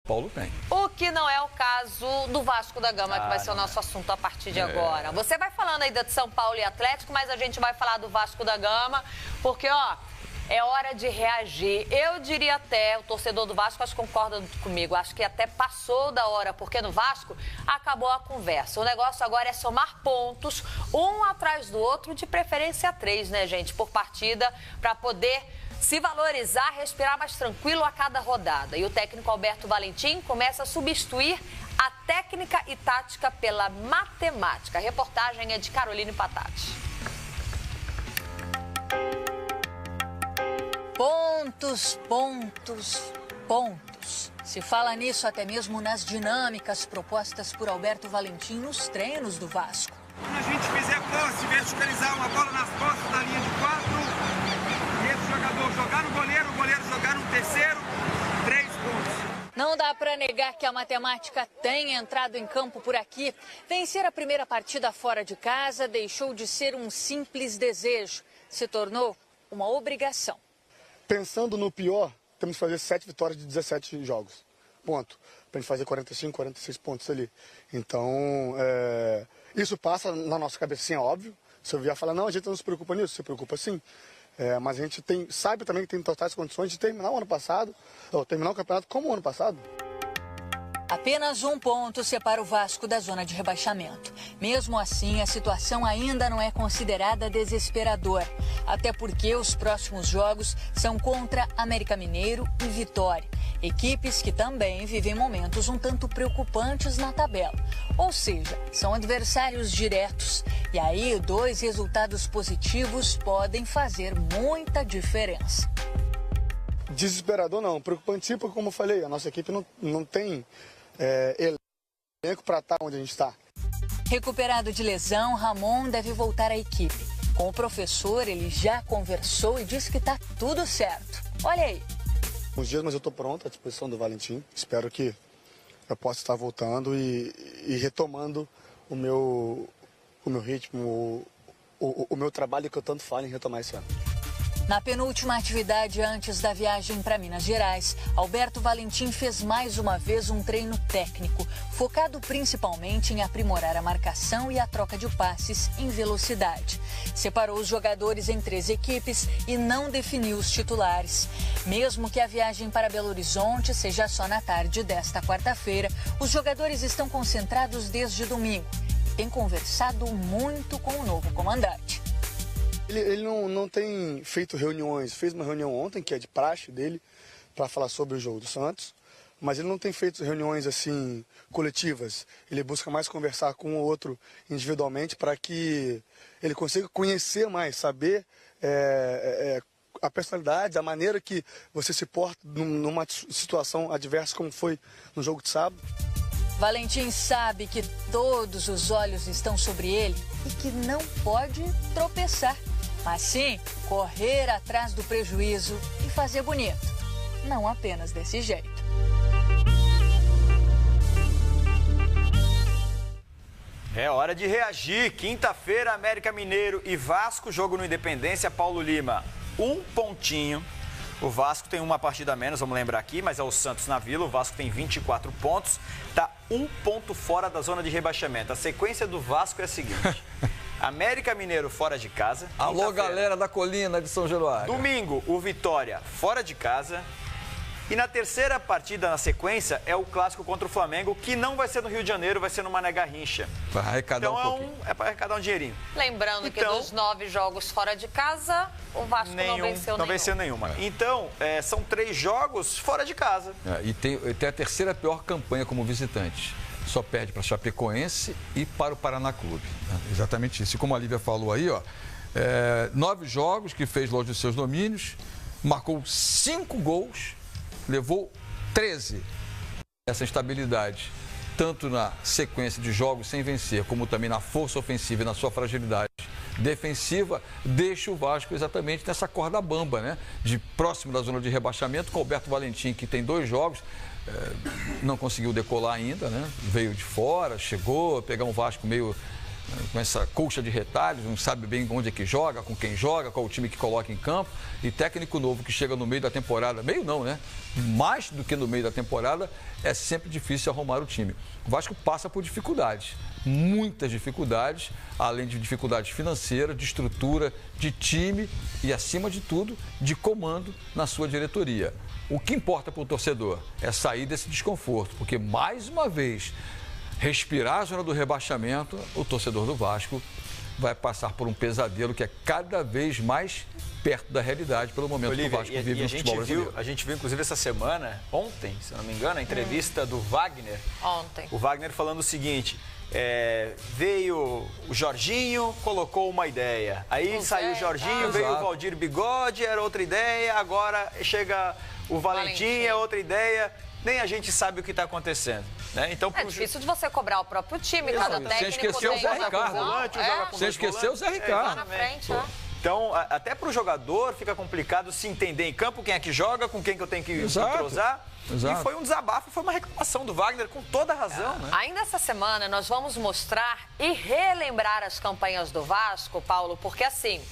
Paulo tem. O que não é o caso do Vasco da Gama, que vai ser o nosso assunto a partir de agora. Você vai falando aí de São Paulo e Atlético, mas a gente vai falar do Vasco da Gama, porque, ó, é hora de reagir. Eu diria até, o torcedor do Vasco, acho que concorda comigo, acho que até passou da hora, porque no Vasco acabou a conversa. O negócio agora é somar pontos, um atrás do outro, de preferência 3, né, gente, por partida, para poder se valorizar, respirar mais tranquilo a cada rodada. E o técnico Alberto Valentim começa a substituir a técnica e tática pela matemática. A reportagem é de Caroline Patati. Pontos, pontos, pontos. Se fala nisso até mesmo nas dinâmicas propostas por Alberto Valentim nos treinos do Vasco. Quando a gente fizer posse, verticalizar uma bola nas costas da linha de 4, e esse jogador jogar no goleiro, o goleiro jogar no terceiro, 3 pontos. Não dá para negar que a matemática tem entrado em campo por aqui. Vencer a primeira partida fora de casa deixou de ser um simples desejo, se tornou uma obrigação. Pensando no pior, temos que fazer 7 vitórias de 17 jogos. Ponto. Para a gente fazer 45, 46 pontos ali. Então, isso passa na nossa cabecinha, óbvio. Se eu vier falar, não, a gente não se preocupa nisso, se preocupa sim. Mas a gente sabe também que tem totais condições de terminar o ano passado, ou terminar o campeonato como o ano passado. Apenas um ponto separa o Vasco da zona de rebaixamento. Mesmo assim, a situação ainda não é considerada desesperadora. Até porque os próximos jogos são contra América Mineiro e Vitória. Equipes que também vivem momentos um tanto preocupantes na tabela. Ou seja, são adversários diretos. E aí, 2 resultados positivos podem fazer muita diferença. Desesperador não, preocupante sim, porque como eu falei, a nossa equipe não tem elenco para estar onde a gente está. Recuperado de lesão, Ramon deve voltar à equipe. Com o professor, ele já conversou e disse que está tudo certo. Olha aí. Uns dias, mas eu estou pronto à disposição do Valentim. Espero que eu possa estar voltando e retomando o meu ritmo, o meu trabalho que eu tanto falo em retomar esse ano. Na penúltima atividade antes da viagem para Minas Gerais, Alberto Valentim fez mais uma vez um treino técnico, focado principalmente em aprimorar a marcação e a troca de passes em velocidade. Separou os jogadores em 3 equipes e não definiu os titulares. Mesmo que a viagem para Belo Horizonte seja só na tarde desta quarta-feira, os jogadores estão concentrados desde domingo e têm conversado muito com o novo comandante. Ele não tem feito reuniões, fez uma reunião ontem, que é de praxe dele, para falar sobre o jogo do Santos, mas ele não tem feito reuniões assim coletivas. Ele busca mais conversar com um ou outro individualmente para que ele consiga conhecer mais, saber a personalidade, a maneira que você se porta numa situação adversa como foi no jogo de sábado. Valentim sabe que todos os olhos estão sobre ele e que não pode tropeçar, mas sim correr atrás do prejuízo e fazer bonito. Não apenas desse jeito. É hora de reagir. Quinta-feira, América Mineiro e Vasco, jogo no Independência, Paulo Lima. 1 pontinho. O Vasco tem uma partida a menos, vamos lembrar aqui, mas é o Santos na Vila. O Vasco tem 24 pontos, está 1 ponto fora da zona de rebaixamento. A sequência do Vasco é a seguinte: América Mineiro fora de casa. Alô, galera da colina de São Januário. Domingo, o Vitória fora de casa. E na terceira partida na sequência é o clássico contra o Flamengo, que não vai ser no Rio de Janeiro, vai ser no Mané Garrincha. Para arrecadar então é para arrecadar um dinheirinho. Lembrando que dos 9 jogos fora de casa, o Vasco não venceu nenhuma. Então, são 3 jogos fora de casa. E tem a terceira pior campanha como visitante. Só perde para Chapecoense e para o Paraná Clube. Exatamente isso. E como a Lívia falou aí, 9 jogos que fez longe dos seus domínios, marcou 5 gols, levou 13. Essa instabilidade, tanto na sequência de jogos sem vencer, como também na força ofensiva e na sua fragilidade defensiva, deixa o Vasco exatamente nessa corda bamba, né? De próximo da zona de rebaixamento, com o Alberto Valentim, que tem 2 jogos, não conseguiu decolar ainda, né? Veio de fora, chegou a pegar um Vasco meio com essa colcha de retalhos, não sabe bem onde é que joga, com quem joga, qual o time que coloca em campo. E técnico novo que chega no meio da temporada, meio não, né? Mais do que no meio da temporada, é sempre difícil arrumar o time. O Vasco passa por dificuldades, muitas dificuldades, além de dificuldades financeiras, de estrutura, de time e, acima de tudo, de comando na sua diretoria. O que importa para o torcedor é sair desse desconforto, porque, mais uma vez, respirar a zona do rebaixamento, o torcedor do Vasco vai passar por um pesadelo que é cada vez mais perto da realidade pelo momento que o Vasco vive no futebol brasileiro. A gente viu, inclusive, essa semana, ontem, se eu não me engano, a entrevista do Wagner. Ontem. O Wagner falando o seguinte... veio o Jorginho, colocou uma ideia. Aí saiu o Jorginho, veio o Valdir Bigode, era outra ideia. Agora chega o Valentim, é outra ideia. Nem a gente sabe o que está acontecendo. Né? Então, é difícil de você cobrar o próprio time, cada técnico. Sem esquecer o Zé Ricardo. Sem esquecer o Zé Ricardo. Na frente, Então, até para o jogador fica complicado se entender em campo quem é que joga, com quem que eu tenho que entrosar. Exato. E foi um desabafo, foi uma reclamação do Wagner, com toda a razão. Né? Ainda essa semana nós vamos mostrar e relembrar as campanhas do Vasco, Paulo, porque assim,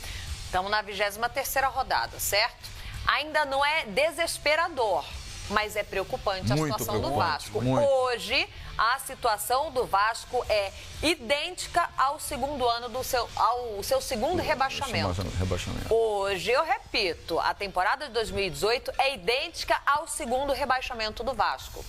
estamos na 23ª rodada, certo? Ainda não é desesperador, mas é preocupante a situação do Vasco. Hoje, a situação do Vasco é idêntica ao segundo ano ao seu segundo rebaixamento. Hoje, eu repito, a temporada de 2018 é idêntica ao segundo rebaixamento do Vasco.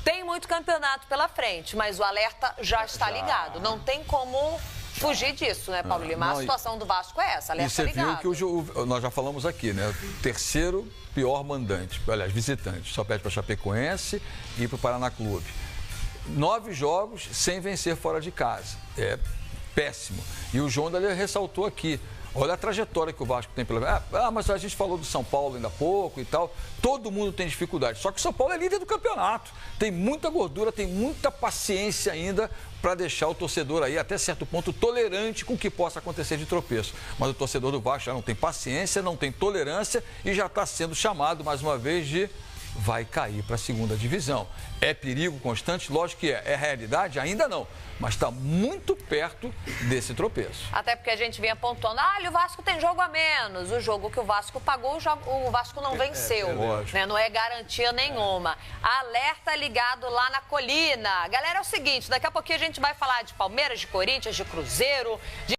Tem muito campeonato pela frente, mas o alerta já está ligado. Não tem como fugir disso, né, Paulo Lima? A situação do Vasco é essa, alerta ligado. E você viu que nós já falamos aqui, né? Terceiro pior mandante, aliás, visitante. Só perde para Chapecoense e para o Paraná Clube. 9 jogos sem vencer fora de casa. É péssimo. E o João Dali ressaltou aqui. Olha a trajetória que o Vasco tem pela... mas a gente falou do São Paulo ainda há pouco e tal. Todo mundo tem dificuldade. Só que o São Paulo é líder do campeonato. Tem muita gordura, tem muita paciência ainda para deixar o torcedor aí, até certo ponto, tolerante com o que possa acontecer de tropeço. Mas o torcedor do Vasco já não tem paciência, não tem tolerância e já está sendo chamado, mais uma vez, de... vai cair para a segunda divisão. É perigo constante? Lógico que é. É realidade? Ainda não. Mas está muito perto desse tropeço. Até porque a gente vinha apontando, o Vasco tem jogo a menos. O jogo que o Vasco pagou, o Vasco não venceu. Né? Não é garantia nenhuma. Alerta ligado lá na colina. Galera, é o seguinte, daqui a pouquinho a gente vai falar de Palmeiras, de Corinthians, de Cruzeiro, de